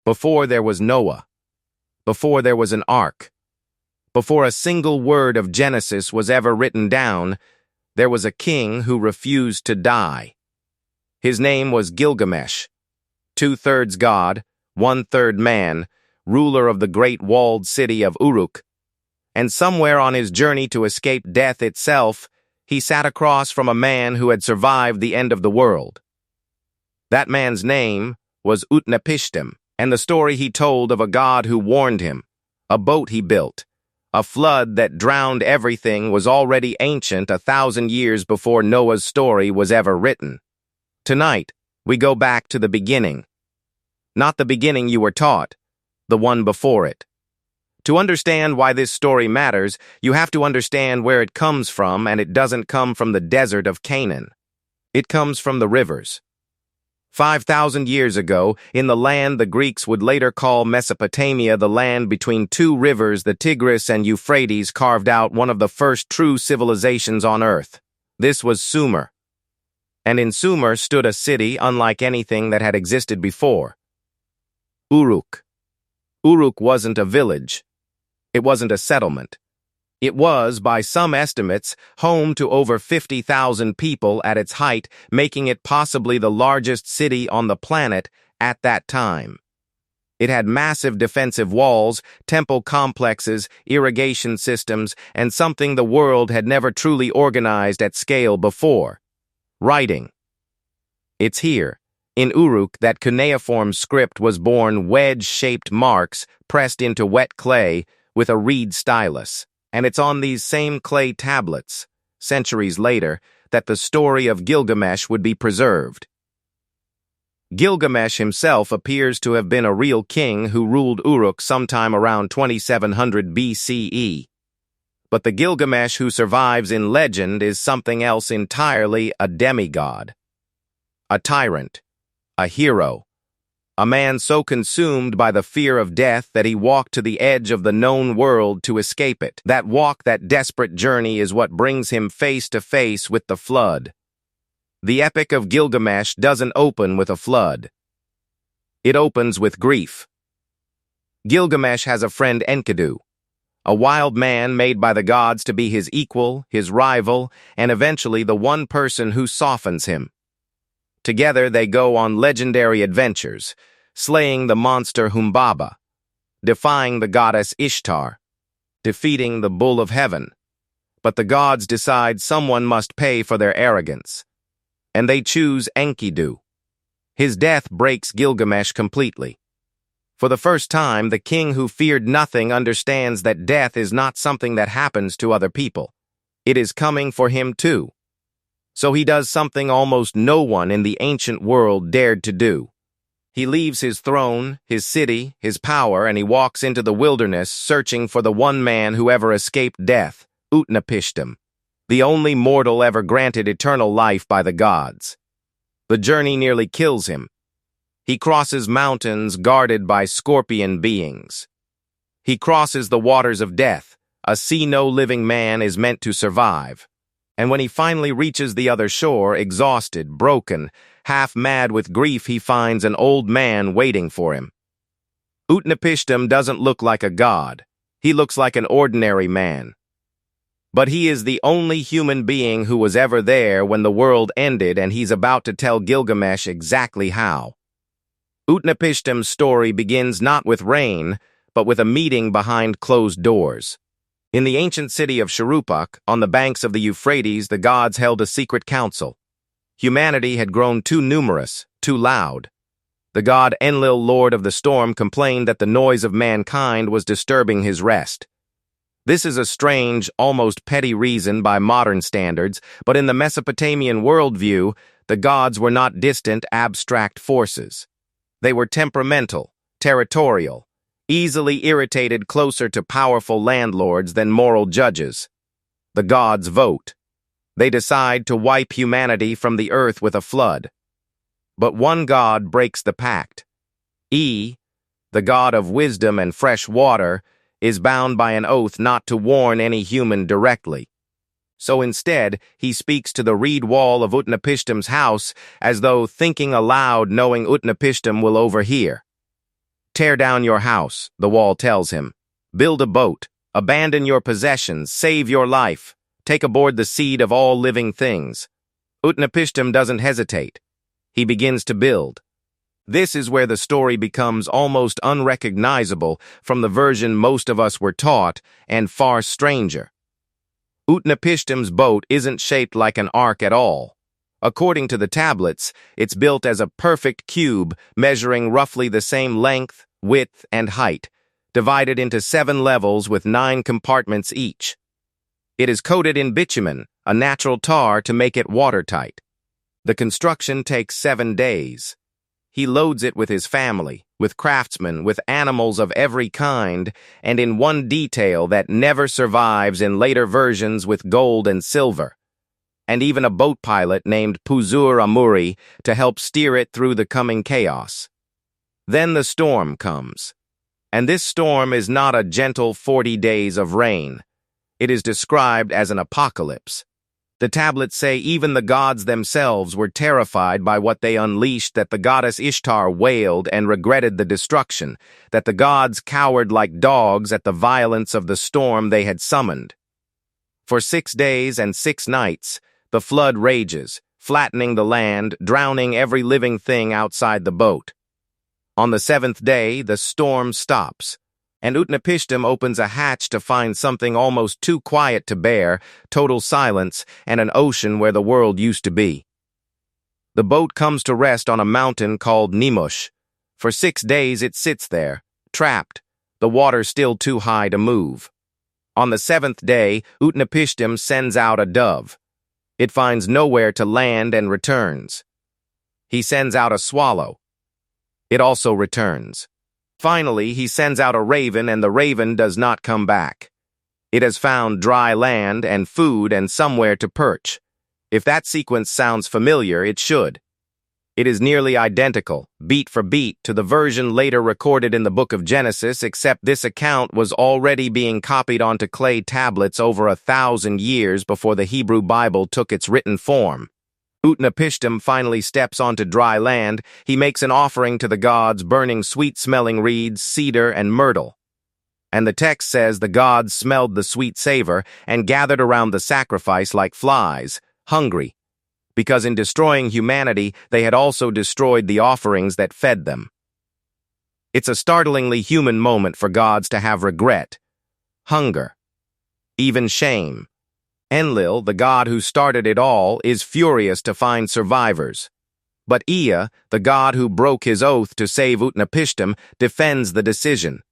Before there was Noah, before there was an ark, before a single word of Genesis was ever written down, there was a king who refused to die. His name was Gilgamesh, 2/3 God, 1/3 man, ruler of the great walled city of Uruk. And somewhere on his journey to escape death itself, he sat across from a man who had survived the end of the world. That man's name was Utnapishtim, and the story he told of a god who warned him, a boat he built, a flood that drowned everything was already ancient 1,000 years before Noah's story was ever written. Tonight, we go back to the beginning. Not the beginning you were taught, the one before it. To understand why this story matters, you have to understand where it comes from, and it doesn't come from the desert of Canaan. It comes from the rivers. 5,000 years ago, in the land the Greeks would later call Mesopotamia, the land between two rivers, the Tigris and Euphrates, carved out one of the first true civilizations on Earth. This was Sumer. And in Sumer stood a city unlike anything that had existed before. Uruk. Uruk wasn't a village. It wasn't a settlement. It was, by some estimates, home to over 50,000 people at its height, making it possibly the largest city on the planet at that time. It had massive defensive walls, temple complexes, irrigation systems, and something the world had never truly organized at scale before: writing. It's here, in Uruk, that cuneiform script was born, wedge-shaped marks pressed into wet clay with a reed stylus. And it's on these same clay tablets, centuries later, that the story of Gilgamesh would be preserved. Gilgamesh himself appears to have been a real king who ruled Uruk sometime around 2700 BCE. But the Gilgamesh who survives in legend is something else entirely: a demigod. A tyrant. A hero. A man so consumed by the fear of death that he walked to the edge of the known world to escape it. That walk, that desperate journey, is what brings him face to face with the flood. The Epic of Gilgamesh doesn't open with a flood. It opens with grief. Gilgamesh has a friend, Enkidu, a wild man made by the gods to be his equal, his rival, and eventually the one person who softens him. Together they go on legendary adventures, slaying the monster Humbaba, defying the goddess Ishtar, defeating the bull of heaven. But the gods decide someone must pay for their arrogance, and they choose Enkidu. His death breaks Gilgamesh completely. For the first time, the king who feared nothing understands that death is not something that happens to other people. It is coming for him too. So he does something almost no one in the ancient world dared to do. He leaves his throne, his city, his power, and he walks into the wilderness searching for the one man who ever escaped death, Utnapishtim, the only mortal ever granted eternal life by the gods. The journey nearly kills him. He crosses mountains guarded by scorpion beings. He crosses the waters of death, a sea no living man is meant to survive. And when he finally reaches the other shore, exhausted, broken, half mad with grief, he finds an old man waiting for him. Utnapishtim doesn't look like a god. He looks like an ordinary man. But he is the only human being who was ever there when the world ended, and he's about to tell Gilgamesh exactly how. Utnapishtim's story begins not with rain, but with a meeting behind closed doors. In the ancient city of Uruk, on the banks of the Euphrates, the gods held a secret council. Humanity had grown too numerous, too loud. The god Enlil, lord of the storm, complained that the noise of mankind was disturbing his rest. This is a strange, almost petty reason by modern standards, but in the Mesopotamian worldview, the gods were not distant, abstract forces. They were temperamental, territorial, easily irritated, closer to powerful landlords than moral judges. The gods vote. They decide to wipe humanity from the earth with a flood. But one god breaks the pact. the god of wisdom and fresh water, is bound by an oath not to warn any human directly. So instead, he speaks to the reed wall of Utnapishtim's house as though thinking aloud, knowing Utnapishtim will overhear. Tear down your house, the wall tells him. Build a boat. Abandon your possessions. Save your life. Take aboard the seed of all living things. Utnapishtim doesn't hesitate. He begins to build. This is where the story becomes almost unrecognizable from the version most of us were taught, and far stranger. Utnapishtim's boat isn't shaped like an ark at all. According to the tablets, it's built as a perfect cube measuring roughly the same length, width, and height, divided into 7 levels with 9 compartments each. It is coated in bitumen, a natural tar to make it watertight. The construction takes 7 days. He loads it with his family, with craftsmen, with animals of every kind, and in one detail that never survives in later versions with gold and silver, and even a boat pilot named Puzur Amuri to help steer it through the coming chaos. Then the storm comes. And this storm is not a gentle 40 days of rain. It is described as an apocalypse. The tablets say even the gods themselves were terrified by what they unleashed, that the goddess Ishtar wailed and regretted the destruction, that the gods cowered like dogs at the violence of the storm they had summoned. For 6 days and 6 nights, the flood rages, flattening the land, drowning every living thing outside the boat. On the 7th day, the storm stops, and Utnapishtim opens a hatch to find something almost too quiet to bear, total silence, and an ocean where the world used to be. The boat comes to rest on a mountain called Nemush. For 6 days it sits there, trapped, the water still too high to move. On the 7th day, Utnapishtim sends out a dove. It finds nowhere to land and returns. He sends out a swallow. It also returns. Finally, he sends out a raven, and the raven does not come back. It has found dry land and food and somewhere to perch. If that sequence sounds familiar, it should. It is nearly identical, beat for beat, to the version later recorded in the book of Genesis, except this account was already being copied onto clay tablets over 1,000 years before the Hebrew Bible took its written form. Utnapishtim finally steps onto dry land. He makes an offering to the gods, burning sweet-smelling reeds, cedar, and myrtle. And the text says the gods smelled the sweet savor and gathered around the sacrifice like flies, hungry, because in destroying humanity, they had also destroyed the offerings that fed them. It's a startlingly human moment for gods to have regret, hunger, even shame. Enlil, the god who started it all, is furious to find survivors. But Ea, the god who broke his oath to save Utnapishtim, defends the decision.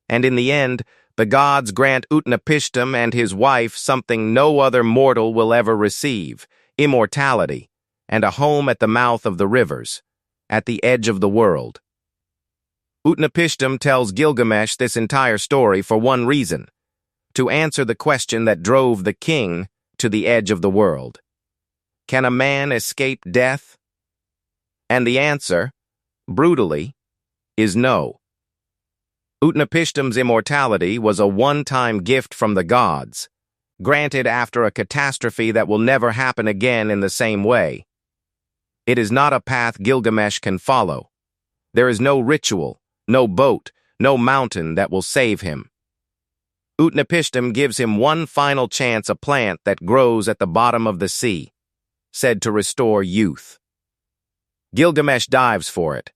And in the end, the gods grant Utnapishtim and his wife something no other mortal will ever receive: immortality, and a home at the mouth of the rivers, at the edge of the world. Utnapishtim tells Gilgamesh this entire story for one reason: to answer the question that drove the king to the edge of the world. Can a man escape death? And the answer, brutally, is no. Utnapishtim's immortality was a one-time gift from the gods, granted after a catastrophe that will never happen again in the same way. It is not a path Gilgamesh can follow. There is no ritual, no boat, no mountain that will save him. Utnapishtim gives him one final chance: a plant that grows at the bottom of the sea, said to restore youth. Gilgamesh dives for it,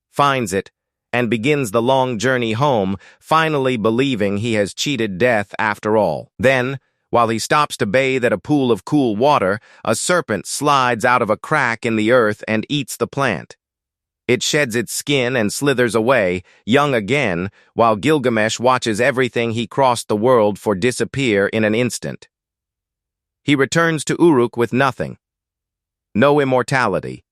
finds it, and begins the long journey home, finally believing he has cheated death after all. Then, while he stops to bathe at a pool of cool water, a serpent slides out of a crack in the earth and eats the plant. It sheds its skin and slithers away, young again, while Gilgamesh watches everything he crossed the world for disappear in an instant. He returns to Uruk with nothing. No immortality.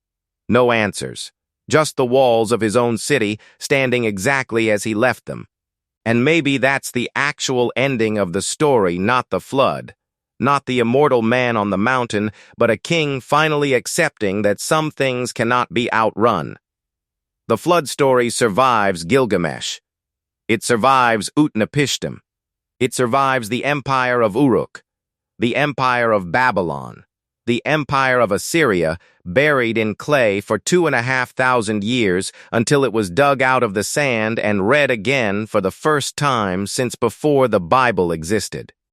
No answers. Just the walls of his own city standing exactly as he left them. And maybe that's the actual ending of the story, not the flood. Not the immortal man on the mountain, but a king finally accepting that some things cannot be outrun. The flood story survives Gilgamesh. It survives Utnapishtim. It survives the empire of Uruk, the empire of Babylon, the Empire of Assyria, buried in clay for 2,500 years until it was dug out of the sand and read again for the first time since before the Bible existed.